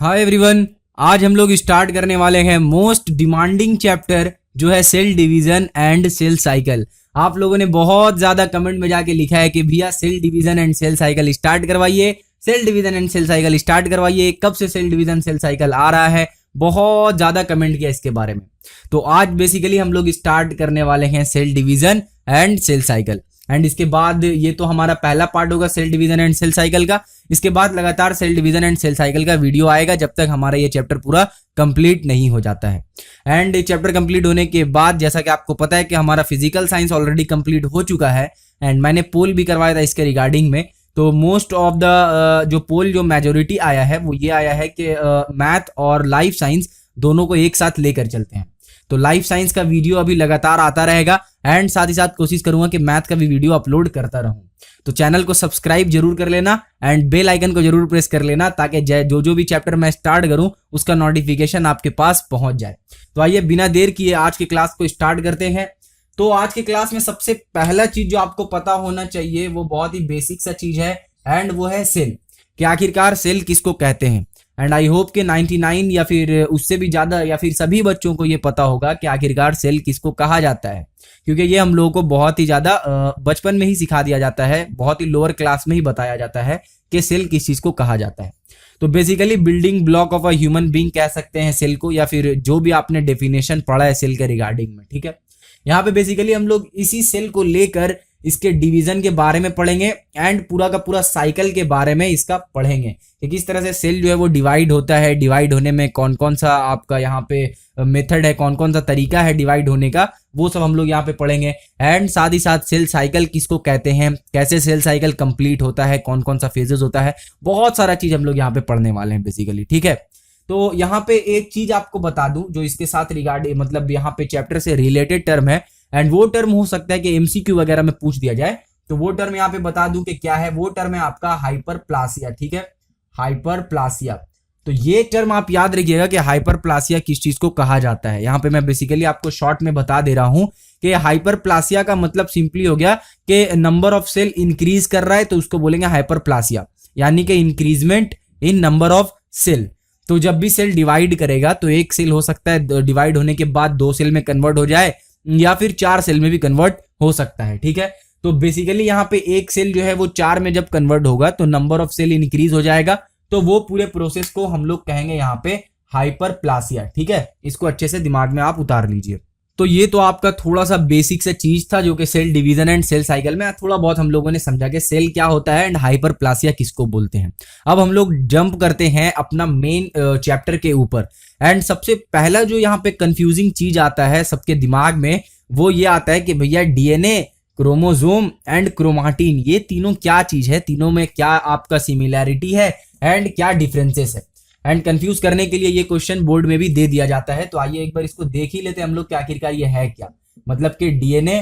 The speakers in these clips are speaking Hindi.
हाय एवरीवन, आज हम लोग स्टार्ट करने वाले हैं मोस्ट डिमांडिंग चैप्टर जो है cell division and cell cycle. आप लोगों ने बहुत ज्यादा कमेंट में जाके लिखा है कि भैया cell division and cell cycle start करवाइए, cell division and cell cycle start करवाइए। कब से सेल डिवीजन सेल साइकिल आ रहा है? बहुत ज्यादा कमेंट किया इसके बारे में। तो आज बेसिकली हम लोग स्टार्ट करने वाले हैं cell division and cell cycle. And इसके बाद ये तो हमारा पहला पार्ट होगा cell division and cell cycle का। इसके बाद लगातार cell division and cell cycle का वीडियो आएगा जब तक हमारा ये चैप्टर पूरा कंप्लीट नहीं हो जाता है। एंड चैप्टर कंप्लीट होने के बाद जैसा कि आपको पता है कि हमारा फिजिकल साइंस ऑलरेडी कंप्लीट हो चुका है एंड मैंने पोल भी करवाया था इसके रिगार्डिंग में। तो मोस्ट ऑफ द जो पोल जो मेजोरिटी आया है वो ये आया है कि मैथ और लाइफ साइंस दोनों को एक साथ लेकर चलते हैं। तो लाइफ साइंस का वीडियो अभी लगातार आता रहेगा एंड साथ ही साथ कोशिश करूंगा कि मैथ का भी वीडियो अपलोड करता रहूं। तो चैनल को सब्सक्राइब जरूर कर लेना एंड बेल आइकन को जरूर प्रेस कर लेना ताकि जो भी चैप्टर मैं स्टार्ट करूं उसका नोटिफिकेशन आपके पास पहुंच जाए। तो आइए बिना देर किए आज की क्लास को स्टार्ट करते हैं। तो आज की क्लास में सबसे पहला चीज जो आपको पता होना चाहिए वो बहुत ही बेसिक सा चीज है एंड वो है सेल। कि आखिरकार सेल किसको कहते हैं। एंड आई होप कि 99 या फिर उससे भी ज्यादा या फिर सभी बच्चों को ये पता होगा कि आखिरकार सेल किसको कहा जाता है, क्योंकि ये हम लोगों को बहुत ही ज्यादा बचपन में ही सिखा दिया जाता है, बहुत ही लोअर क्लास में ही बताया जाता है कि सेल किस चीज को कहा जाता है। तो basically building block of a human being कह सकते हैं सेल को, या फिर जो भी आपने डेफिनेशन पढ़ा है सेल के रिगार्डिंग में। ठीक है, यहाँ पे बेसिकली हम लोग इसी सेल को लेकर इसके डिवीजन के बारे में पढ़ेंगे एंड पूरा का पूरा साइकिल के बारे में इसका पढ़ेंगे कि किस तरह से सेल जो है वो डिवाइड होता है, डिवाइड होने में कौन कौन सा आपका यहाँ पे मेथड है, कौन कौन सा तरीका है डिवाइड होने का, वो सब हम लोग यहाँ पे पढ़ेंगे। एंड साथ ही साथ सेल साइकिल किसको कहते हैं, कैसे सेल साइकिल कंप्लीट होता है, कौन कौन सा फेजेस होता है, बहुत सारा चीज हम लोग यहाँ पे पढ़ने वाले हैं बेसिकली। ठीक है, तो यहाँ पे एक चीज आपको बता दूं जो इसके साथ रिगार्डिंग मतलब यहाँ पे चैप्टर से रिलेटेड टर्म है एंड वो टर्म हो सकता है कि एमसीक्यू वगैरह में पूछ दिया जाए। तो वो टर्म यहाँ पे बता दूं कि क्या है। वो टर्म है आपका हाइपरप्लासिया। ठीक है, हाइपरप्लासिया। तो ये टर्म आप याद रखिएगा कि हाइपरप्लासिया किस चीज को कहा जाता है। यहाँ पे मैं बेसिकली आपको शॉर्ट में बता दे रहा हूं कि हाइपरप्लासिया का मतलब सिंपली हो गया कि नंबर ऑफ सेल इंक्रीज कर रहा है तो उसको बोलेंगे हाइपरप्लासिया, यानी कि increasement in number of cell. तो जब भी सेल डिवाइड करेगा तो एक सेल हो सकता है डिवाइड होने के बाद 2 सेल में कन्वर्ट हो जाए या फिर 4 सेल में भी कन्वर्ट हो सकता है। ठीक है, तो बेसिकली यहाँ पे एक सेल जो है वो 4 में जब कन्वर्ट होगा तो नंबर ऑफ सेल इंक्रीज हो जाएगा। तो वो पूरे प्रोसेस को हम लोग कहेंगे यहाँ पे हाइपरप्लासिया। ठीक है, इसको अच्छे से दिमाग में आप उतार लीजिए। तो ये तो आपका थोड़ा सा बेसिक सा चीज था जो कि cell division and cell cycle में थोड़ा बहुत हम लोगों ने समझा कि सेल क्या होता है एंड हाइपरप्लासिया किसको बोलते हैं। अब हम लोग जंप करते हैं अपना मेन चैप्टर के ऊपर। एंड सबसे पहला जो यहाँ पे कंफ्यूजिंग चीज आता है सबके दिमाग में वो ये आता है कि भैया डीएनए, क्रोमोसोम एंड क्रोमाटिन ये तीनों क्या चीज है, तीनों में क्या आपका सिमिलैरिटी है एंड क्या डिफरेंसेस है। एंड कंफ्यूज करने के लिए ये क्वेश्चन बोर्ड में भी दे दिया जाता है। तो आइए एक बार इसको देख ही लेते हैं हम लोग कि आखिरकार ये है क्या। मतलब कि डीएनए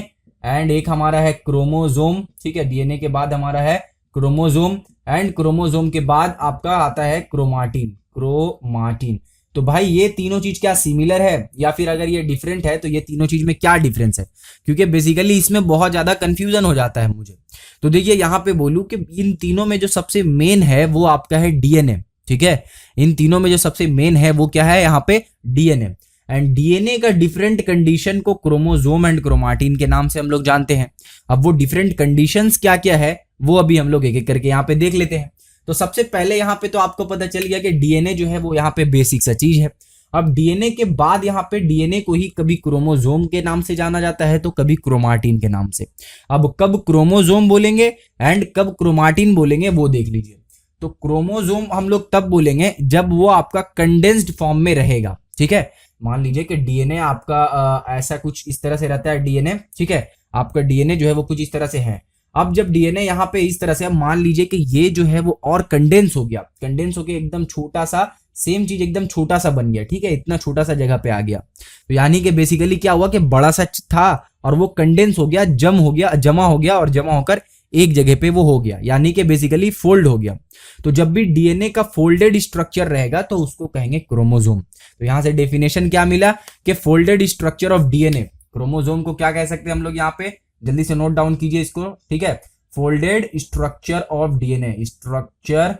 एंड एक हमारा है क्रोमोसोम। ठीक है, डीएनए के बाद हमारा है क्रोमोसोम एंड क्रोमोसोम के बाद आपका आता है क्रोमाटिन। क्रोमाटिन तो भाई ये तीनों चीज क्या सिमिलर है या फिर अगर ये डिफरेंट है तो ये तीनों चीज में क्या डिफरेंस है, क्योंकि बेसिकली इसमें बहुत ज्यादा कंफ्यूजन हो जाता है मुझे। तो देखिए यहाँ पे बोलूं कि इन तीनों में जो सबसे मेन है वो आपका है डीएनए। ठीक है, इन तीनों में जो सबसे मेन है वो क्या है यहाँ पे डीएनए। एंड डीएनए का डिफरेंट कंडीशन को क्रोमोसोम एंड क्रोमाटिन के नाम से हम लोग जानते हैं। अब वो डिफरेंट कंडीशंस क्या क्या है वो अभी हम लोग एक एक करके यहाँ पे देख लेते हैं। तो सबसे पहले यहाँ पे तो आपको पता चल गया कि डीएनए जो है वो यहाँ पे बेसिक सा चीज है। अब डीएनए के बाद यहाँ पे डीएनए को ही कभी क्रोमोसोम के नाम से जाना जाता है तो कभी क्रोमाटिन के नाम से। अब कब क्रोमोसोम बोलेंगे एंड कब क्रोमाटिन बोलेंगे वो देख लीजिए। तो क्रोमोसोम हम लोग तब बोलेंगे जब वो आपका कंडेंस्ड फॉर्म में रहेगा। ठीक है, मान लीजिए कि डीएनए आपका ऐसा कुछ इस तरह से रहता है डीएनए। ठीक है, आपका डीएनए जो है वो कुछ इस तरह से है। अब जब डीएनए यहाँ पे इस तरह से, अब मान लीजिए कि ये जो है वो और कंडेंस हो गया, कंडेंस होके एकदम छोटा सा सेम चीज एकदम छोटा सा बन गया। ठीक है, इतना छोटा सा जगह पे आ गया। तो यानी कि बेसिकली क्या हुआ कि बड़ा सा था और वो कंडेंस हो गया, जमा हो गया और जमा होकर एक जगह पे वो हो गया, यानी कि बेसिकली फोल्ड हो गया। तो जब भी डीएनए का फोल्डेड स्ट्रक्चर रहेगा तो उसको कहेंगे क्रोमोसोम। तो यहां से डेफिनेशन क्या मिला कि folded structure of DNA, chromosome को क्या कह सकते हैं हम लोग यहाँ पे, जल्दी से नोट डाउन कीजिए इसको। ठीक है, folded structure of DNA, structure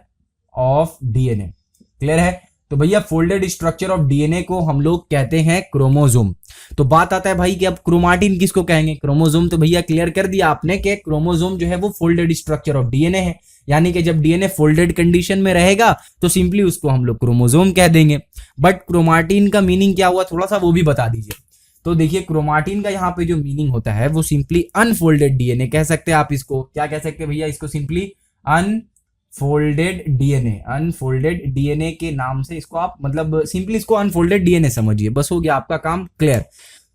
of DNA, clear है। तो भैया फोल्डेड स्ट्रक्चर ऑफ डीएनए को हम लोग कहते हैं क्रोमोसोम। तो बात आता है भाई कि अब क्रोमाटिन किसको कहेंगे? क्रोमोसोम तो भैया क्लियर कर दिया आपने कि क्रोमोसोम जो है वो फोल्डेड स्ट्रक्चर ऑफ डीएनए है, यानी कि जब डीएनए फोल्डेड कंडीशन में रहेगा तो सिंपली उसको हम लोग क्रोमोसोम कह देंगे। बट क्रोमाटिन का मीनिंग क्या हुआ, थोड़ा सा वो भी बता दीजिए। तो देखिए क्रोमाटिन का यहाँ पे जो मीनिंग होता है वो सिंपली अनफोल्डेड डीएनए कह सकते हैं आप इसको। क्या कह सकते हैं भैया? इसको सिंपली अनफोल्डेड डीएनए के नाम से इसको आप मतलब सिंपली इसको अनफोल्डेड डीएनए समझिए, बस हो गया आपका काम क्लियर।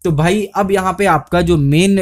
तो भाई अब यहाँ पे आपका जो मेन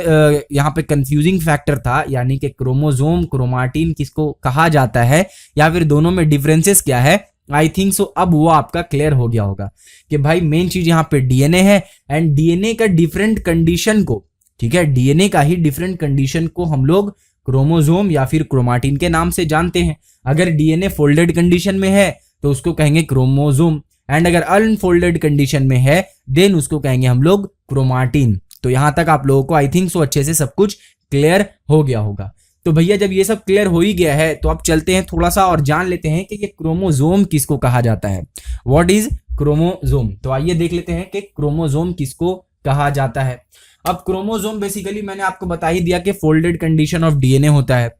यहाँ पे कंफ्यूजिंग फैक्टर था, यानी कि क्रोमोसोम क्रोमाटिन किसको कहा जाता है या फिर दोनों में डिफरेंसेस क्या है, आई थिंक सो अब वो आपका क्लियर हो गया होगा कि भाई मेन चीज यहाँ पे डीएनए है एंड डीएनए का डिफरेंट कंडीशन को, ठीक है, डीएनए का ही डिफरेंट कंडीशन को हम लोग क्रोमोसोम या फिर क्रोमाटिन के नाम से जानते हैं। अगर डीएनए फोल्डेड कंडीशन में है तो उसको कहेंगे क्रोमोसोम, एंड अगर अनफोल्डेड कंडीशन में है देन उसको कहेंगे हम लोग क्रोमाटिन। तो यहां तक आप लोगों को आई थिंक सो अच्छे से सब कुछ क्लियर हो गया होगा। तो भैया जब ये सब क्लियर हो ही गया है तो अब चलते हैं थोड़ा सा और जान लेते हैं कि ये क्रोमोसोम किसको कहा जाता है। What is chromosome? तो आइए देख लेते हैं कि क्रोमोसोम किसको कहा जाता है। अब क्रोमोसोम बेसिकली मैंने आपको बता ही दिया कि फोल्डेड कंडीशन ऑफ डीएनए होता है,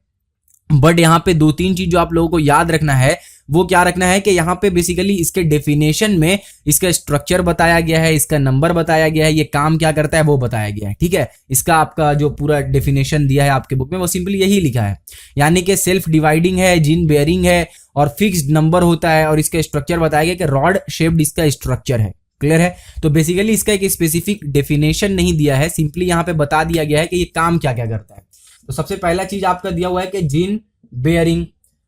बट यहाँ पे दो तीन चीज जो आप लोगों को याद रखना है वो क्या रखना है कि यहाँ पे बेसिकली इसके डेफिनेशन में इसका स्ट्रक्चर बताया गया है, इसका नंबर बताया गया है, ये काम क्या करता है वो बताया गया है, ठीक है। इसका आपका जो पूरा डेफिनेशन दिया है आपके बुक में वो सिंपली यही लिखा है, यानी कि सेल्फ डिवाइडिंग है, जीन बेयरिंग है और फिक्स्ड नंबर होता है, और इसका स्ट्रक्चर बताया गया कि रॉड शेप्ड इसका स्ट्रक्चर है। क्लियर है? तो बेसिकली इसका एक स्पेसिफिक डेफिनेशन नहीं दिया है, सिंपली यहाँ पे बता दिया गया है कि ये काम क्या क्या करता है। तो सबसे पहला चीज आपका दिया हुआ है कि जीन बेयरिंग।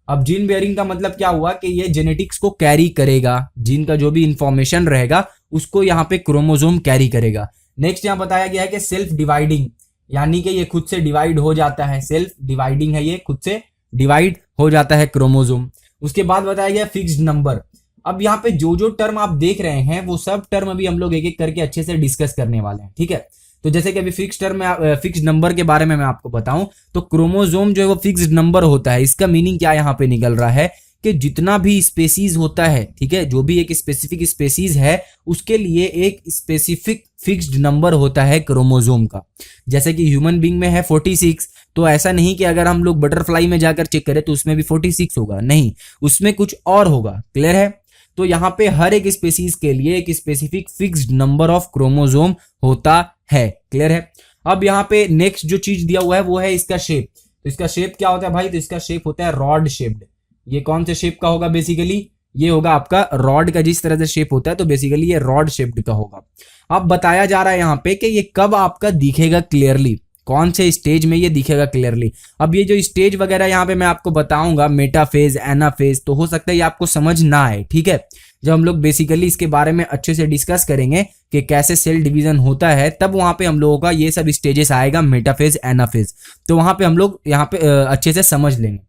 अब जीन बेयरिंग का मतलब क्या हुआ कि ये जेनेटिक्स को कैरी करेगा, जीन का जो भी इंफॉर्मेशन रहेगा उसको यहाँ पे क्रोमोसोम कैरी करेगा। नेक्स्ट यहाँ बताया गया है कि सेल्फ डिवाइडिंग, यानी कि ये खुद से डिवाइड हो जाता है, सेल्फ डिवाइडिंग है, ये खुद से डिवाइड हो जाता है क्रोमोसोम। उसके बाद बताया गया फिक्स्ड नंबर। अब यहाँ पे जो जो टर्म आप देख रहे हैं वो सब टर्म अभी हम लोग एक एक करके अच्छे से डिस्कस करने वाले हैं, ठीक है। तो जैसे कि अभी फिक्स्ड नंबर के बारे में मैं आपको बताऊं तो क्रोमोसोम जो है वो फिक्स्ड नंबर होता है। इसका मीनिंग क्या यहाँ पे निकल रहा है कि जितना भी स्पेसीज होता है, ठीक है, जो भी एक स्पेसिफिक स्पेसीज है उसके लिए एक स्पेसिफिक फिक्स्ड नंबर होता है क्रोमोसोम का। जैसे कि ह्यूमन बीइंग में है 46, तो ऐसा नहीं कि अगर हम लोग बटरफ्लाई में जाकर चेक करें तो उसमें भी 46 होगा, नहीं, उसमें कुछ और होगा। क्लियर है? तो यहाँ पे हर एक स्पेसीज के लिए एक specific fixed number of chromosome होता है। क्लियर है? अब यहाँ पे नेक्स्ट जो चीज दिया हुआ है वो है इसका शेप। तो इसका शेप क्या होता है भाई? तो इसका शेप होता है रॉड शेप्ड। ये कौन से शेप का होगा? बेसिकली ये होगा आपका रॉड का, जिस तरह से शेप होता है तो बेसिकली ये रॉड शेप्ड का होगा। अब बताया जा रहा है यहाँ पे कि ये कब आपका दिखेगा क्लियरली, कौन से स्टेज में ये दिखेगा क्लियरली। अब ये जो स्टेज वगैरह यहाँ पे मैं आपको बताऊंगा, मेटाफेज, एनाफेज, तो हो सकता है ये आपको समझ ना आए, ठीक है। जब हम लोग बेसिकली इसके बारे में अच्छे से डिस्कस करेंगे कि कैसे सेल डिवीजन होता है तब वहां पे हम लोगों का ये सब स्टेजेस आएगा, मेटाफेज, एनाफेज, तो वहां पे हम लोग यहाँ पे अच्छे से समझ लेंगे।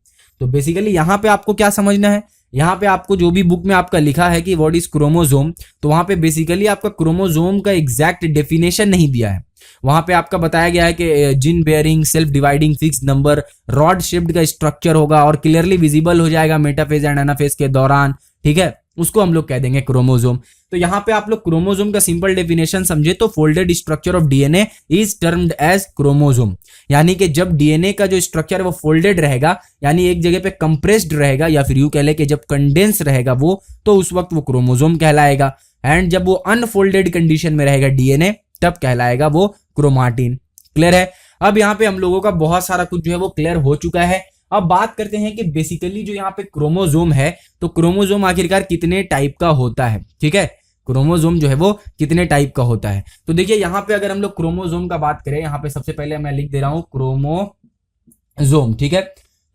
तो बेसिकली यहाँ पे आपको क्या समझना है, यहाँ पे आपको जो भी बुक में आपका लिखा है कि व्हाट इज क्रोमोसोम, तो वहां पे बेसिकली आपका क्रोमोसोम का एग्जैक्ट डेफिनेशन नहीं दिया है। वहां पे आपका बताया गया है कि gene bearing, self dividing, fixed number, rod shaped का स्ट्रक्चर होगा और क्लियरली विजिबल हो जाएगा मेटाफेज एंड एनाफेज के दौरान, ठीक है, उसको हम लोग कह देंगे क्रोमोसोम। तो यहाँ पे आप लोग क्रोमोसोम का सिंपल डेफिनेशन समझे तो folded structure of DNA is termed as chromosome, यानी कि जब डीएनए का जो स्ट्रक्चर है वो फोल्डेड रहेगा, यानी एक जगह पे कंप्रेस्ड रहेगा, या फिर यूं कह ले कि जब कंडेंस रहेगा वो, तो उस वक्त वो क्रोमोसोम कहलाएगा। एंड जब वो अनफोल्डेड कंडीशन में रहेगा डीएनए तब कहलाएगा वो क्रोमाटिन। क्लियर है? अब यहाँ पे हम लोगों का बहुत सारा कुछ जो है वो क्लियर हो चुका है। अब बात करते हैं कि बेसिकली जो यहाँ पे क्रोमोसोम है तो क्रोमोसोम आखिरकार कितने टाइप का होता है, ठीक है, क्रोमोसोम जो है वो कितने टाइप का होता है। तो देखिए यहाँ पे अगर हम लोग क्रोमोसोम का बात करें, यहाँ पे सबसे पहले मैं लिख दे रहा हूं क्रोमोसोम, ठीक है।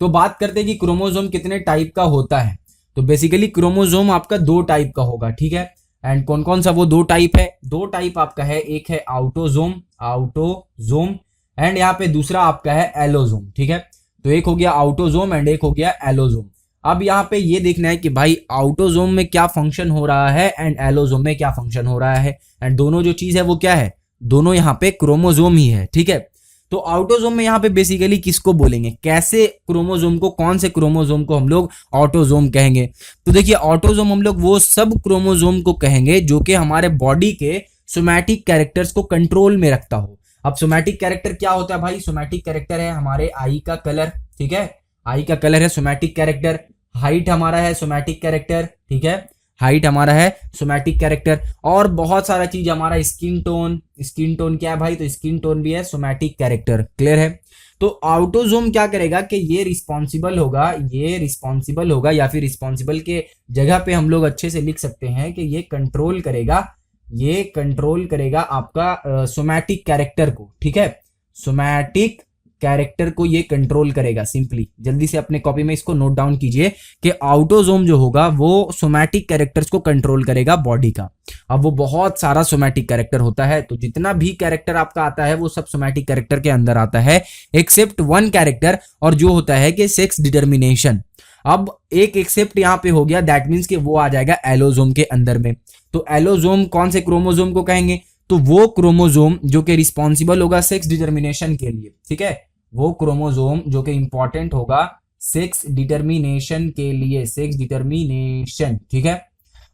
तो बात करते हैं कि क्रोमोसोम कितने टाइप का होता है। तो बेसिकली क्रोमोसोम आपका 2 टाइप का होगा, ठीक है। एंड कौन कौन सा वो 2 टाइप है? 2 टाइप आपका है, एक है आउटोसोम एंड यहाँ पे दूसरा आपका है एलोसोम, ठीक है। तो एक हो गया आउटोसोम एंड एक हो गया एलोसोम। अब यहाँ पे ये देखना है कि भाई आउटोसोम में क्या फंक्शन हो रहा है एंड एलोसोम में क्या फंक्शन हो रहा है, एंड दोनों जो चीज है वो क्या है? दोनों यहाँ पे क्रोमोसोम ही है, ठीक है। तो ऑटोजोम में यहाँ पे बेसिकली किसको बोलेंगे, कैसे क्रोमोजोम को, कौन से क्रोमोजोम को हम लोग ऑटोजोम कहेंगे। तो देखिए ऑटोजोम हम लोग वो सब क्रोमोजोम को कहेंगे जो कि हमारे बॉडी के सोमैटिक कैरेक्टर्स को कंट्रोल में रखता हो। अब सोमैटिक कैरेक्टर क्या होता है भाई, सोमैटिक कैरेक्टर है हमारे आई का कलर, ठीक है, आई का कलर है सोमैटिक कैरेक्टर, हाइट हमारा है सोमैटिक कैरेक्टर, ठीक है, हाइट हमारा है सोमैटिक कैरेक्टर, और बहुत सारा चीज हमारा स्किन टोन, स्किन टोन क्या है भाई, तो स्किन टोन भी है सोमैटिक कैरेक्टर, क्लियर है। तो ऑटोजोम क्या करेगा कि ये रिस्पॉन्सिबल होगा, ये रिस्पॉन्सिबल होगा, या फिर रिस्पॉन्सिबल के जगह पे हम लोग अच्छे से लिख सकते हैं कि ये कंट्रोल करेगा, ये कंट्रोल करेगा आपका सोमैटिक कैरेक्टर को, ठीक है, सोमैटिक कैरेक्टर को ये कंट्रोल करेगा। सिंपली जल्दी से अपने कॉपी में इसको नोट डाउन कीजिए कि ऑटोजोम जो होगा वो सोमैटिक कैरेक्टर्स को कंट्रोल करेगा बॉडी का। अब वो बहुत सारा सोमैटिक कैरेक्टर होता है, तो जितना भी कैरेक्टर आपका आता है वो सब सोमैटिक कैरेक्टर के अंदर आता है, एक्सेप्ट वन कैरेक्टर, और जो होता है कि सेक्स डिटर्मिनेशन। अब एक एक्सेप्ट यहाँ पे हो गया, दैट मीन्स कि वो आ जाएगा एलोजोम के अंदर में। तो एलोजोम कौन से क्रोमोजोम को कहेंगे, तो वो क्रोमोजोम जो कि रिस्पॉन्सिबल होगा सेक्स डिटर्मिनेशन के लिए, ठीक है, वो क्रोमोजोम जो कि इंपॉर्टेंट होगा सेक्स डिटर्मिनेशन के लिए, सेक्स डिटर्मिनेशन, ठीक है।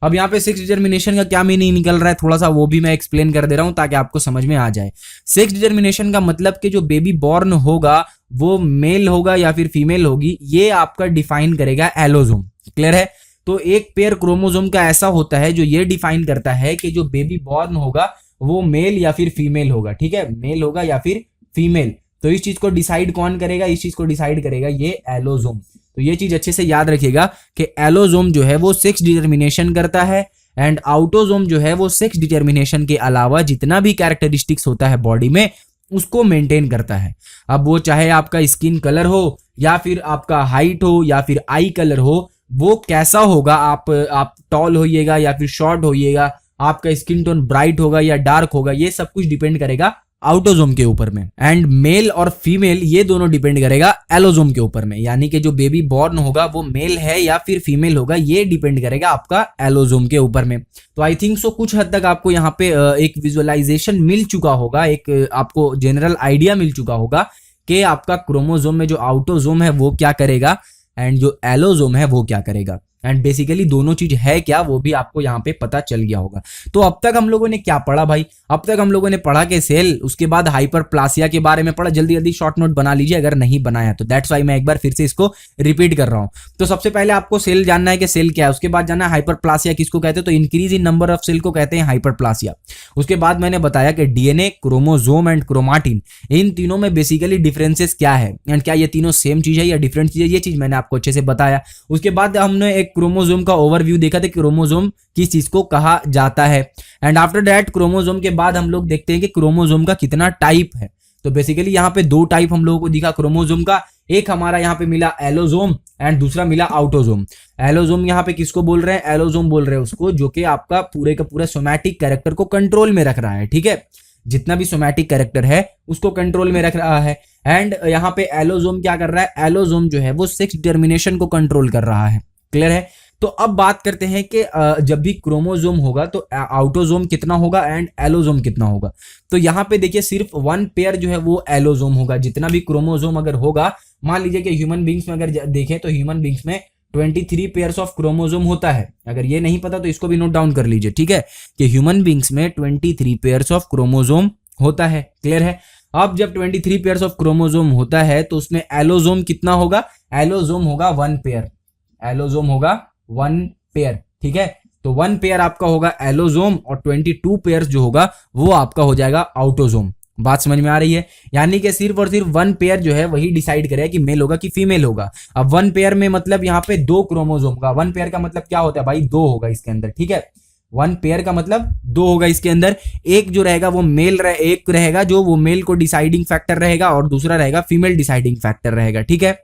अब यहाँ पे सेक्स डिटर्मिनेशन का क्या मीनिंग निकल रहा है थोड़ा सा वो भी मैं एक्सप्लेन कर दे रहा हूं ताकि आपको समझ में आ जाए। सेक्स डिटर्मिनेशन का मतलब कि जो बेबी बॉर्न होगा वो मेल होगा या फिर फीमेल होगी, ये आपका डिफाइन करेगा एलोजोम, क्लियर है। तो एक पेयर क्रोमोजोम का ऐसा होता है जो ये डिफाइन करता है कि जो बेबी बॉर्न होगा वो मेल या फिर फीमेल होगा, ठीक है, मेल होगा या फिर फीमेल। तो इस चीज को डिसाइड कौन करेगा, इस चीज को डिसाइड करेगा ये एलोजोम। तो ये चीज अच्छे से याद रखिएगा कि एलोजोम जो है वो सेक्स डिटर्मिनेशन करता है, एंड ऑटोजोम जो है वो सेक्स डिटर्मिनेशन के अलावा जितना भी कैरेक्टरिस्टिक्स होता है बॉडी में उसको मेंटेन करता है। अब वो चाहे आपका स्किन कलर हो या फिर आपका हाइट हो या फिर आई कलर हो, वो कैसा होगा, आप टॉल होइएगा या फिर शॉर्ट होइएगा, आपका स्किन टोन ब्राइट होगा या डार्क होगा, ये सब कुछ डिपेंड करेगा ऑटोजोम के ऊपर में। एंड मेल और फीमेल ये दोनों डिपेंड करेगा एलोजोम के ऊपर में, यानी कि जो बेबी बॉर्न होगा वो मेल है या फिर फीमेल होगा, ये डिपेंड करेगा आपका एलोजोम के ऊपर में। तो आई थिंक सो कुछ हद तक आपको यहाँ पे एक विजुअलाइजेशन मिल चुका होगा, एक आपको जनरल आइडिया मिल चुका होगा कि आपका क्रोमोजोम में जो ऑटोजोम है वो क्या करेगा एंड जो एलोजोम है वो क्या करेगा, एंड बेसिकली दोनों चीज है क्या वो भी आपको यहाँ पे पता चल गया होगा। तो अब तक हम लोगों ने क्या पढ़ा भाई, अब तक हम लोगों ने पढ़ा कि सेल, उसके बाद हाइपरप्लासिया के बारे में पढ़ा, जल्दी जल्दी शॉर्ट नोट बना लीजिए अगर नहीं बनाया तो, दैट्स वाई मैं एक बार फिर से इसको रिपीट कर रहा हूं। तो सबसे पहले आपको सेल जानना है कि सेल क्या है, उसके बाद जानना है हाइपरप्लासिया किसको कहते हैं, तो increase in number of cell को कहते हैं हाइपरप्लासिया। उसके बाद मैंने बताया कि डीएनए, क्रोमोजोम एंड क्रोमाटिन, इन तीनों में बेसिकली डिफरेंसेस क्या है एंड क्या ये तीनों सेम चीज है या डिफरेंट चीज है, ये चीज मैंने आपको अच्छे से बताया। उसके बाद हमने एक क्रोमोजोम का ओवरव्यू देखा था, क्रोमोजोम किस चीज को कहा जाता है, एंड आफ्टर दैट क्रोमोजोम के बाद हम लोग देखते हैं कि क्रोमोजोम का कितना टाइप है। तो बेसिकली यहाँ पे दो टाइप हम लोगों को दिखा क्रोमोजोम का, एक हमारा यहाँ पे मिला एलोजोम एंड दूसरा मिला ऑटोजोम। एलोजोम यहाँ पे किसको बोल रहे हैं, एलोजोम बोल रहे हैं उसको जो कि आपका पूरे का पूरा सोमैटिक कैरेक्टर को कंट्रोल में रख रहा है, ठीक है, जितना भी सोमैटिक कैरेक्टर है उसको कंट्रोल में रख रहा है। एंड यहाँ पे एलोजोम क्या कर रहा है, एलोजोम जो है वो सेक्स डिटर्मिनेशन को कंट्रोल कर रहा है, क्लियर है। तो अब बात करते हैं कि जब भी क्रोमोजोम होगा तो ऑटोजोम कितना होगा एंड एलोजोम कितना होगा। तो यहाँ पे देखिए सिर्फ वन पेयर जो है वो एलोजोम होगा, जितना भी क्रोमोजोम अगर होगा, मान लीजिए कि ह्यूमन बींग्स में अगर देखें तो ह्यूमन बींग्स में 23 पेयर्स ऑफ क्रोमोजोम होता है। अगर ये नहीं पता तो इसको भी नोट डाउन कर लीजिए, ठीक है, कि ह्यूमन बींग्स में 23 पेयर्स ऑफ क्रोमोजोम होता है, क्लियर है। अब जब 23 पेयर्स ऑफ क्रोमोजोम होता है तो उसमें एलोजोम कितना होगा, एलोजोम होगा वन पेयर, एलोजोम होगा वन पेयर, ठीक है। तो वन पेयर आपका होगा एलोजोम और 22 पेयर्स जो होगा वो आपका हो जाएगा ऑटोजोम। बात समझ में आ रही है, यानी कि सिर्फ और सिर्फ वन पेयर जो है वही डिसाइड करेगा कि मेल होगा कि फीमेल होगा। अब वन पेयर में मतलब यहाँ पे दो क्रोमोजोम का, वन पेयर का मतलब क्या होता है भाई, दो होगा इसके अंदर, ठीक है, वन पेयर का मतलब दो होगा इसके अंदर, एक जो रहेगा वो मेल एक रहेगा जो वो मेल को डिसाइडिंग फैक्टर रहेगा और दूसरा रहेगा फीमेल डिसाइडिंग फैक्टर रहेगा, ठीक है।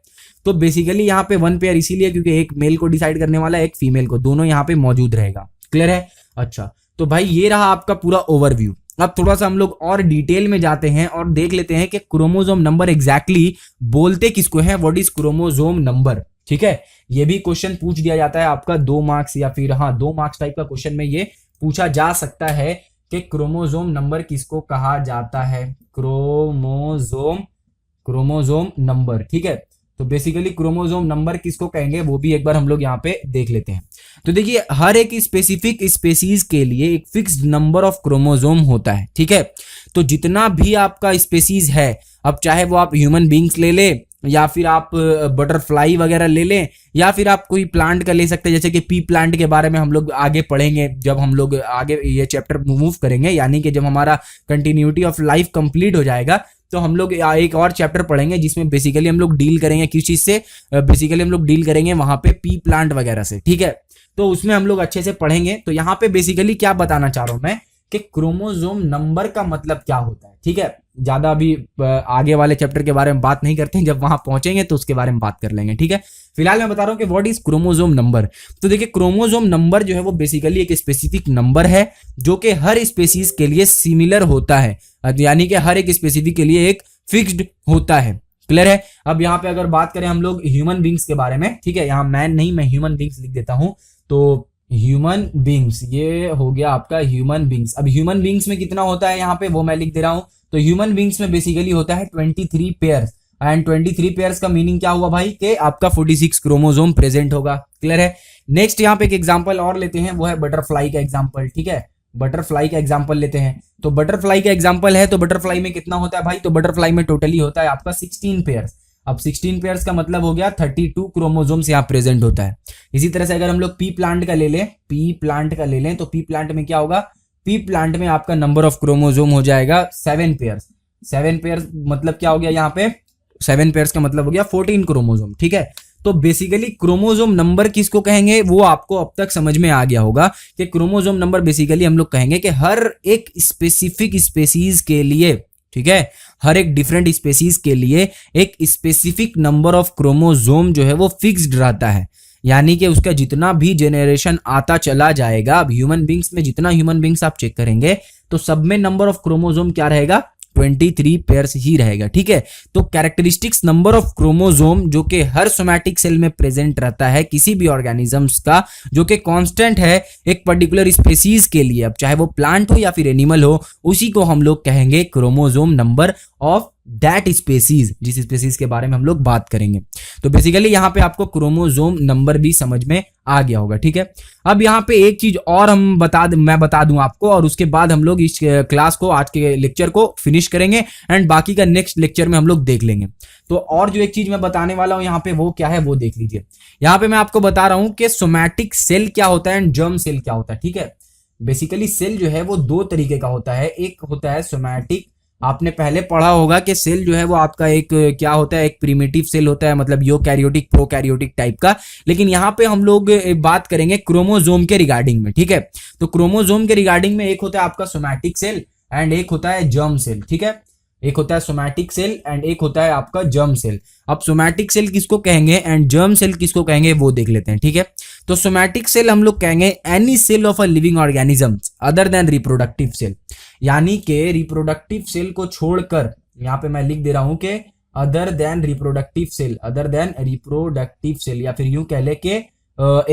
तो बेसिकली यहाँ पे वन पेयर इसीलिए क्योंकि एक मेल को डिसाइड करने वाला एक फीमेल को, दोनों यहाँ पे मौजूद रहेगा, क्लियर है। अच्छा तो भाई ये रहा आपका पूरा ओवरव्यू। अब थोड़ा सा हम लोग और डिटेल में जाते हैं और देख लेते हैं कि क्रोमोसोम नंबर एग्जैक्टली बोलते किसको है, व्हाट इज क्रोमोसोम नंबर, ठीक है। ये भी क्वेश्चन पूछ दिया जाता है आपका 2 मार्क्स या फिर 2 मार्क्स टाइप का क्वेश्चन में ये पूछा जा सकता है कि क्रोमोसोम नंबर किसको कहा जाता है, क्रोमोसोम नंबर, ठीक है। तो बेसिकली क्रोमोसोम नंबर किसको कहेंगे वो भी एक बार हम लोग यहाँ पे देख लेते हैं। तो देखिए हर एक स्पेसिफिक स्पेसीज के लिए एक फिक्स्ड नंबर ऑफ क्रोमोसोम होता है, ठीक है। तो जितना भी आपका स्पेसीज है, अब चाहे वो आप ह्यूमन बींग्स ले ले या फिर आप बटरफ्लाई वगैरह ले लें या फिर आप कोई प्लांट का ले सकते हैं, जैसे कि पी प्लांट के बारे में हम लोग आगे पढ़ेंगे जब हम लोग आगे ये चैप्टर मूव करेंगे, यानी कि जब हमारा कंटिन्यूटी ऑफ लाइफ कंप्लीट हो जाएगा तो हम लोग एक और चैप्टर पढ़ेंगे जिसमें बेसिकली हम लोग डील करेंगे किस चीज से, बेसिकली हम लोग डील करेंगे वहां पे पी प्लांट वगैरह से, ठीक है। तो उसमें हम लोग अच्छे से पढ़ेंगे। तो यहाँ पे बेसिकली क्या बताना चाह रहा हूं मैं कि क्रोमोसोम नंबर का मतलब क्या होता है, ठीक है। ज्यादा अभी आगे वाले चैप्टर के बारे में बात नहीं करते हैं, जब वहां पहुंचेंगे तो उसके बारे में बात कर लेंगे, ठीक है। फिलहाल मैं बता रहा हूं कि व्हाट इज क्रोमोसोम नंबर। तो देखिए क्रोमोसोम नंबर जो है वो बेसिकली एक स्पेसिफिक नंबर है जो कि हर स्पेसीज के लिए सिमिलर होता है, यानी कि हर एक स्पेसिफिक के लिए एक फिक्स्ड होता है। क्लियर है। अब यहाँ पे अगर बात करें हम लोग ह्यूमन बींग्स के बारे में, ठीक है, यहाँ मैन नहीं मैं ह्यूमन बींग्स लिख देता हूं। तो ह्यूमन बींग्स ये हो गया आपका ह्यूमन बींग्स। अब ह्यूमन बींग्स में कितना होता है यहाँ पे वो मैं लिख दे रहा हूं। तो ह्यूमन बींग्स में बेसिकली होता है 23 पेयर्स, एंड 23 पेयर्स का मीनिंग क्या हुआ भाई कि आपका 46 क्रोमोसोम प्रेजेंट होगा। क्लियर है। नेक्स्ट यहाँ पे एक एग्जांपल और लेते हैं, वो है बटरफ्लाई का एग्जांपल, ठीक है। बटरफ्लाई का एग्जांपल लेते हैं। तो बटरफ्लाई का एग्जांपल है, तो बटरफ्लाई में कितना होता है भाई, तो बटरफ्लाई में टोटली होता है आपका 16 पेयर्स। अब 16 पेयर्स का मतलब हो गया 32 क्रोमोसोम्स यहाँ प्रेजेंट होता है। इसी तरह से अगर हम लोग पी प्लांट का ले लें, तो पी प्लांट में क्या होगा, पी प्लांट में आपका नंबर ऑफ क्रोमोसोम हो जाएगा 7 पेयर्स। 7 पेयर्स मतलब क्या हो गया यहाँ पे, 7 पेयर्स का मतलब हो गया 14 क्रोमोसोम, ठीक है। तो बेसिकली क्रोमोसोम नंबर किसको कहेंगे वो आपको अब तक समझ में आ गया होगा कि क्रोमोसोम नंबर बेसिकली हम लोग कहेंगे कि हर एक स्पेसिफिक स्पेसीज के लिए, ठीक है, हर एक डिफरेंट स्पेसीज के लिए एक स्पेसिफिक नंबर ऑफ क्रोमोसोम जो है वो फिक्स्ड रहता है, यानी कि उसका जितना भी जेनरेशन आता चला जाएगा। अब ह्यूमन बींग्स में जितना ह्यूमन बींग्स आप चेक करेंगे तो सब में नंबर ऑफ क्रोमोसोम क्या रहेगा, 23 पेयर्स ही रहेगा, ठीक है। तो कैरेक्टरिस्टिक्स नंबर ऑफ क्रोमोसोम जो कि हर सोमैटिक सेल में प्रेजेंट रहता है किसी भी ऑर्गेनिजम्स का, जो कि कांस्टेंट है एक पर्टिकुलर स्पेसीज के लिए, अब चाहे वो प्लांट हो या फिर एनिमल हो, उसी को हम लोग कहेंगे chromosome number of that species, जिस स्पेसीज के बारे में हम लोग बात करेंगे। तो बेसिकली यहाँ पे आपको क्रोमोसोम नंबर भी समझ में आ गया होगा, ठीक है। अब यहाँ पे एक चीज और मैं बता दूं आपको, और उसके बाद हम लोग इस क्लास को, आज के लेक्चर को फिनिश करेंगे एंड बाकी का नेक्स्ट लेक्चर में हम लोग देख लेंगे। तो और जो एक चीज मैं बताने वाला हूं यहाँ पे वो क्या है वो देख लीजिए। यहाँ पे मैं आपको बता रहा हूं कि सोमैटिक सेल क्या होता है एंड जर्म सेल क्या होता है, ठीक है। बेसिकली सेल जो है वो दो तरीके का होता है, एक होता है सोमैटिक, आपने पहले पढ़ा होगा कि सेल जो है वो आपका एक क्या होता है, एक प्रिमिटिव सेल होता है, मतलब यूकैरियोटिक प्रोकैरियोटिक टाइप का। लेकिन यहाँ पे हम लोग बात करेंगे क्रोमोसोम के रिगार्डिंग में, ठीक है। तो क्रोमोसोम के रिगार्डिंग में एक होता है आपका सोमैटिक सेल एंड एक होता है जर्म सेल, ठीक है। एक होता है सोमैटिक सेल एंड एक होता है आपका जर्म सेल। अब सोमैटिक सेल किसको कहेंगे एंड जर्म सेल किसको कहेंगे वो देख लेते हैं, ठीक है। तो सोमैटिक सेल हम लोग कहेंगे any cell of a living organism other than reproductive cell, यानी कि रिप्रोडक्टिव सेल को छोड़कर, यहाँ पे मैं लिख दे रहा हूं कि अदर देन रिप्रोडक्टिव सेल, या फिर यूं कह ले के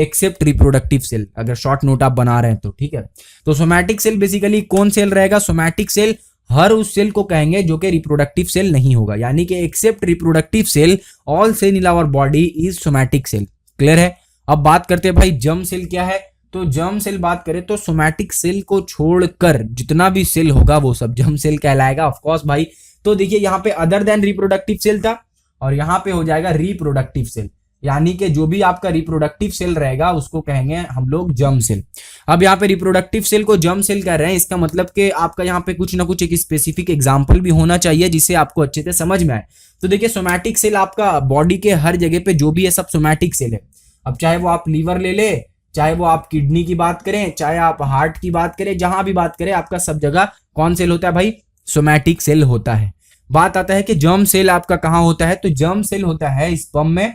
एक्सेप्ट रिप्रोडक्टिव सेल, अगर शॉर्ट नोट आप बना रहे हैं तो, ठीक है। तो सोमैटिक सेल बेसिकली कौन सेल रहेगा, सोमैटिक सेल हर उस सेल को कहेंगे जो कि रिप्रोडक्टिव सेल नहीं होगा, यानी कि except reproductive cell all cell in our body is somatic cell. Clear है। अब बात करते हैं भाई जर्म सेल क्या है। तो जर्म सेल बात करें तो सोमैटिक सेल को छोड़कर जितना भी सेल होगा वो सब जर्म सेल कहलाएगा, ऑफ कोर्स भाई। तो देखिए यहाँ पे अदर देन रिप्रोडक्टिव सेल था और यहाँ पे हो जाएगा रिप्रोडक्टिव सेल, यानी कि जो भी आपका रिप्रोडक्टिव सेल रहेगा उसको कहेंगे हम लोग जर्म सेल। अब यहाँ पे रिप्रोडक्टिव सेल को जर्म सेल कह रहे हैं, इसका मतलब कि आपका यहाँ पे कुछ ना कुछ एक स्पेसिफिक एग्जांपल भी होना चाहिए जिससे आपको अच्छे से समझ में आए। तो देखिए सोमैटिक सेल आपका बॉडी के हर जगह पे जो भी है सब सोमैटिक सेल है। अब चाहे वो आप लीवर ले ले, चाहे वो आप किडनी की बात करें, चाहे आप हार्ट की बात करें, जहां भी बात करें आपका सब जगह कौन सेल होता है भाई, सोमैटिक सेल होता है। बात आता है कि जर्म सेल आपका कहां होता है, तो जर्म सेल होता है स्पर्म में,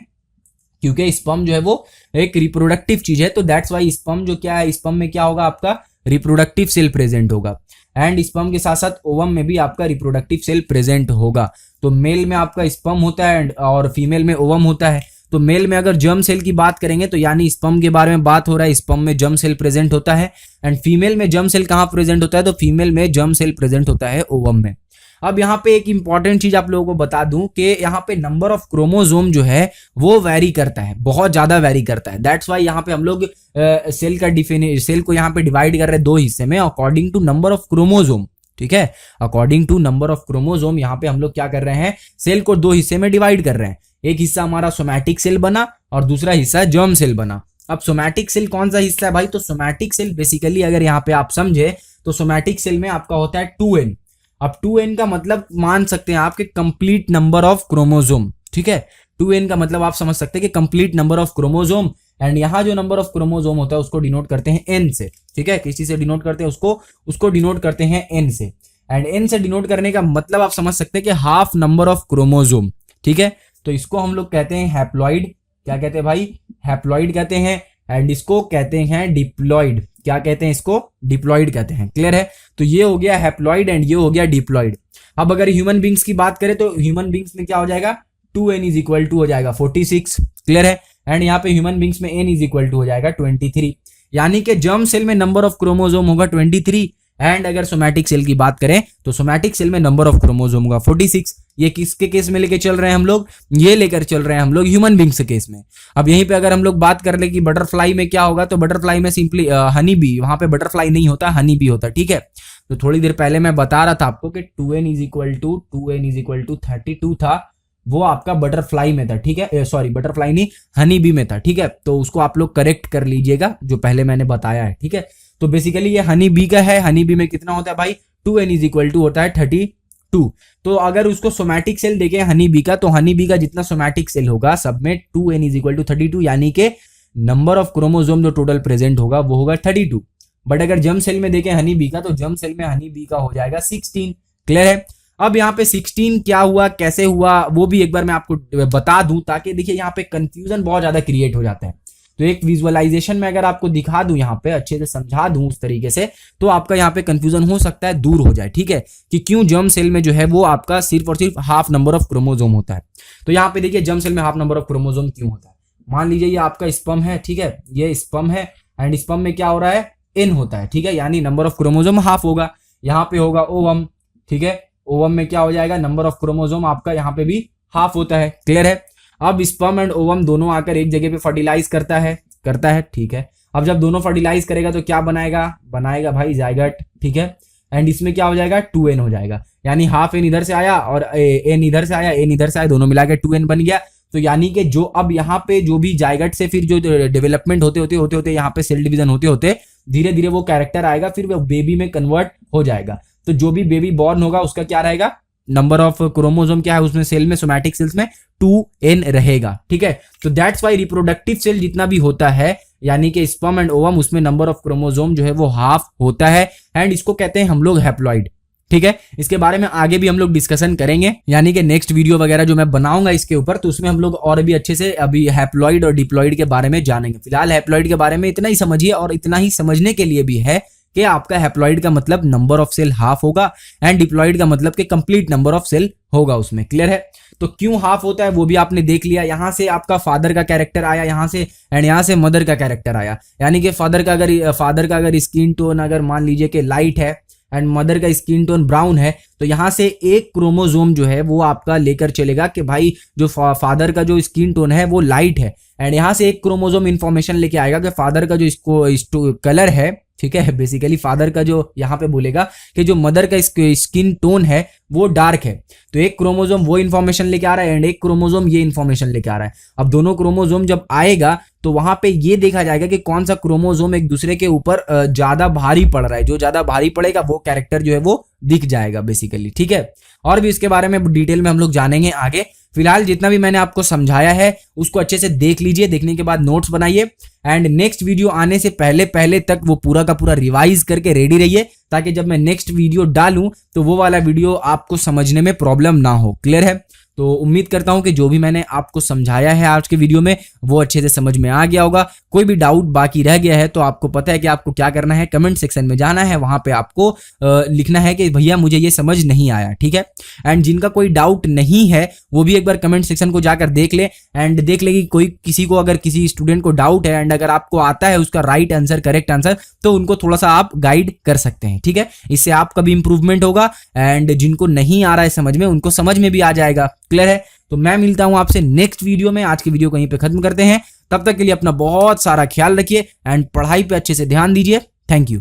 क्योंकि स्पर्म जो है वो एक रिप्रोडक्टिव चीज है। तो दैट्स वाई स्पर्म जो क्या है, स्पर्म में क्या होगा आपका रिप्रोडक्टिव सेल प्रेजेंट होगा, एंड स्पर्म के साथ साथ ओवम में भी आपका रिप्रोडक्टिव सेल प्रेजेंट होगा। तो मेल में आपका स्पर्म होता है और फीमेल में ओवम होता है। तो मेल में अगर जर्म सेल की बात करेंगे तो यानी स्पर्म के बारे में बात हो रहा है, स्पर्म में जर्म सेल प्रेजेंट होता है। एंड फीमेल में जर्म सेल कहाँ प्रेजेंट होता है, तो फीमेल में जर्म सेल प्रेजेंट होता है ओवम में। अब यहाँ पे एक इंपॉर्टेंट चीज आप लोगों को बता दूं कि यहाँ पे नंबर ऑफ क्रोमोसोम जो है वो वैरी करता है, बहुत ज्यादा वैरी करता है। दैट्स वाई यहाँ पे हम लोग सेल को यहाँ पे डिवाइड कर रहे हैं दो हिस्से में according to number of chromosome. ठीक है, according to number of chromosome यहाँ पे हम लोग क्या कर रहे हैं, सेल को दो हिस्से में डिवाइड कर रहे हैं। एक हिस्सा हमारा सोमैटिक सेल बना और दूसरा हिस्सा जर्म सेल बना। अब सोमैटिक सेल कौन सा हिस्सा है भाई, तो सोमैटिक सेल बेसिकली अगर यहाँ पे आप समझे तो सोमैटिक सेल में आपका होता है 2n। अब 2n का मतलब मान सकते हैं आपके कंप्लीट नंबर ऑफ क्रोमोसोम। ठीक है, 2n का मतलब आप समझ सकते हैं कि complete number of chromosome. And यहाँ जो नंबर ऑफ क्रोमोसोम होता है उसको डिनोट करते हैं n से। ठीक है, किसी से डिनोट करते हैं उसको डिनोट करते हैं n से। एंड n से डिनोट करने का मतलब आप समझ सकते हैं कि हाफ नंबर ऑफ क्रोमोसोम। ठीक है, तो इसको हम लोग कहते हैं हैप्लॉइड। क्या कहते हैं भाई, हैप्लॉइड कहते हैं। एंड इसको कहते हैं डिप्लॉइड। क्या कहते हैं, इसको डिप्लॉइड कहते हैं। क्लियर है, तो ये हो गया हैप्लॉइड एंड ये हो गया डिप्लॉइड। अब अगर ह्यूमन बींग्स की बात करें तो ह्यूमन बींग्स में क्या हो जाएगा, 2n इज इक्वल टू हो जाएगा 46। क्लियर है, एंड यहाँ पे ह्यूमन बींग्स में n इज इक्वल टू हो जाएगा 23। यानी कि जर्म सेल में नंबर ऑफ क्रोमोसोम होगा 23। एंड अगर सोमैटिक सेल की बात करें तो सोमैटिक सेल में नंबर ऑफ क्रोमोसोम होगा 46। ये किसके केस में लेके चल रहे हैं हम लोग, ये लेकर चल रहे हैं हम लोग ह्यूमन बींग्स के केस में। अब यहीं पे अगर हम लोग बात कर ले कि बटरफ्लाई में क्या होगा, तो बटरफ्लाई में सिंपली हनी बी, वहां पे बटरफ्लाई नहीं होता, हनी बी होता। ठीक है, तो थोड़ी देर पहले मैं बता रहा था आपको कि 2n इज इक्वल टू 32 था, वो आपका बटरफ्लाई में था। ठीक है, सॉरी बटरफ्लाई नहीं, हनी बी में था। ठीक है, तो उसको आप लोग करेक्ट कर लीजिएगा जो पहले मैंने बताया है। ठीक है, तो बेसिकली ये हनी बी का है। हनी बी में कितना होता है भाई, 2n इज इक्वल टू होता है 32। तो अगर उसको सोमैटिक सेल देखें हनी बी का, तो हनी बी का जितना सोमैटिक सेल होगा सब में 2n इज इक्वल टू 32, यानी कि नंबर ऑफ क्रोमोसोम जो टोटल प्रेजेंट होगा वो होगा 32। बट अगर जर्म सेल में देखें हनी बी का, तो जर्म सेल में हनी बी का हो जाएगा 16। क्लियर है, अब यहाँ पे 16 क्या हुआ, कैसे हुआ, वो भी एक बार मैं आपको बता दूं, ताकि देखिए यहाँ पे कंफ्यूजन बहुत ज्यादा क्रिएट हो जाता है। तो एक विजुअलाइजेशन में अगर आपको दिखा दूं, यहाँ पे अच्छे से समझा दूं उस तरीके से, तो आपका यहाँ पे कंफ्यूजन हो सकता है दूर हो जाए। ठीक है, कि क्यों जर्म सेल में जो है वो आपका सिर्फ और सिर्फ हाफ नंबर ऑफ क्रोमोसोम होता है। तो यहाँ पे देखिए जर्म सेल में हाफ नंबर ऑफ क्रोमोसोम क्यों होता है। मान लीजिए ये आपका स्पर्म है, ठीक है, ये स्पर्म है एंड स्पर्म में क्या हो रहा है, n होता है। ठीक है, यानी नंबर ऑफ क्रोमोसोम हाफ होगा। यहाँ पे होगा ओवम। ठीक है, ओवम में क्या हो जाएगा, नंबर ऑफ क्रोमोसोम आपका यहाँ पे भी हाफ होता है। क्लियर है, अब स्पर्म एंड ओवम दोनों आकर एक जगह पे फर्टिलाइज करता है। ठीक है, अब जब दोनों फर्टिलाइज करेगा तो क्या बनाएगा भाई जायगट। ठीक है, एंड इसमें क्या हो जाएगा, 2n हो जाएगा। यानी हाफ n इधर से आया और n इधर से आया, n इधर से आया, दोनों मिला के 2n बन गया। तो यानी कि जो अब यहाँ पे जो भी जायगट से फिर जो डेवलपमेंट होते यहाँ पे सेल डिवीजन होते धीरे धीरे वो कैरेक्टर आएगा, फिर वो बेबी में कन्वर्ट हो जाएगा। तो जो भी बेबी बॉर्न होगा उसका क्या रहेगा, नंबर ऑफ क्रोमोसोम क्या है उसमें, सेल में, सोमैटिक सेल्स में 2n रहेगा। ठीक है, तो दैट्स वाई रिप्रोडक्टिव सेल जितना भी होता है, यानी कि स्पर्म एंड ओवम, उसमें नंबर ऑफ क्रोमोसोम जो है वो हाफ होता है। एंड इसको कहते हैं हम लोग हैप्लॉइड। ठीक है, इसके बारे में आगे भी हम लोग डिस्कशन करेंगे, यानी कि नेक्स्ट वीडियो वगैरह जो मैं बनाऊंगा इसके ऊपर, तो उसमें हम लोग और भी अच्छे से अभी हैप्लॉइड और डिप्लॉइड के बारे में जानेंगे। फिलहाल हैप्लॉइड के बारे में इतना ही समझिए, और इतना ही समझने के लिए भी है कि आपका हैप्लॉइड का मतलब नंबर ऑफ सेल हाफ होगा एंड डिप्लॉइड का मतलब कि कंप्लीट नंबर ऑफ सेल होगा उसमें। क्लियर है, तो क्यों हाफ होता है वो भी आपने देख लिया। यहां से आपका फादर का कैरेक्टर आया यहां से, एंड यहां से मदर का कैरेक्टर आया। यानी कि फादर का अगर स्किन टोन अगर मान लीजिए कि लाइट है एंड मदर का स्किन टोन ब्राउन है, तो यहां से एक क्रोमोसोम जो है वो आपका लेकर चलेगा कि भाई जो फादर का जो स्किन टोन है वो लाइट है, एंड यहां से एक क्रोमोसोम इंफॉर्मेशन लेके आएगा कि फादर का जो कलर है, ठीक है, बेसिकली फादर का जो यहाँ पे बोलेगा कि जो मदर का स्किन टोन है वो डार्क है। तो एक क्रोमोसोम वो इन्फॉर्मेशन लेके आ रहा है एंड एक क्रोमोसोम ये इन्फॉर्मेशन लेके आ रहा है। अब दोनों क्रोमोसोम जब आएगा तो वहां पे ये देखा जाएगा कि कौन सा क्रोमोसोम एक दूसरे के ऊपर ज्यादा भारी पड़ रहा है। जो ज्यादा भारी पड़ेगा वो कैरेक्टर जो है वो दिख जाएगा बेसिकली। ठीक है, और भी इसके बारे में डिटेल में हम लोग जानेंगे आगे। फिलहाल जितना भी मैंने आपको समझाया है उसको अच्छे से देख लीजिए, देखने के बाद नोट्स बनाइए, एंड नेक्स्ट वीडियो आने से पहले तक वो पूरा का पूरा रिवाइज करके रेडी रहिए, ताकि जब मैं नेक्स्ट वीडियो डालूं तो वो वाला वीडियो आपको समझने में प्रॉब्लम ना हो। क्लियर है? तो उम्मीद करता हूं कि जो भी मैंने आपको समझाया है आज के वीडियो में वो अच्छे से समझ में आ गया होगा। कोई भी डाउट बाकी रह गया है तो आपको पता है कि आपको क्या करना है, कमेंट सेक्शन में जाना है, वहां पे आपको लिखना है कि भैया मुझे ये समझ नहीं आया। ठीक है? एंड जिनका कोई डाउट नहीं है वो भी एक बार कमेंट सेक्शन को जाकर देख ले एंड देख ले कि कोई किसी को अगर किसी स्टूडेंट को डाउट है एंड अगर आपको आता है उसका राइट आंसर, करेक्ट आंसर, तो उनको थोड़ा सा आप गाइड कर सकते हैं। ठीक है? इससे आपका भी इंप्रूवमेंट होगा एंड जिनको नहीं आ रहा है समझ में उनको समझ में भी आ जाएगा। क्लियर है? तो मैं मिलता हूं आपसे नेक्स्ट वीडियो में। आज की वीडियो को यहीं पे खत्म करते हैं। तब तक के लिए अपना बहुत सारा ख्याल रखिए एंड पढ़ाई पे अच्छे से ध्यान दीजिए। Thank you.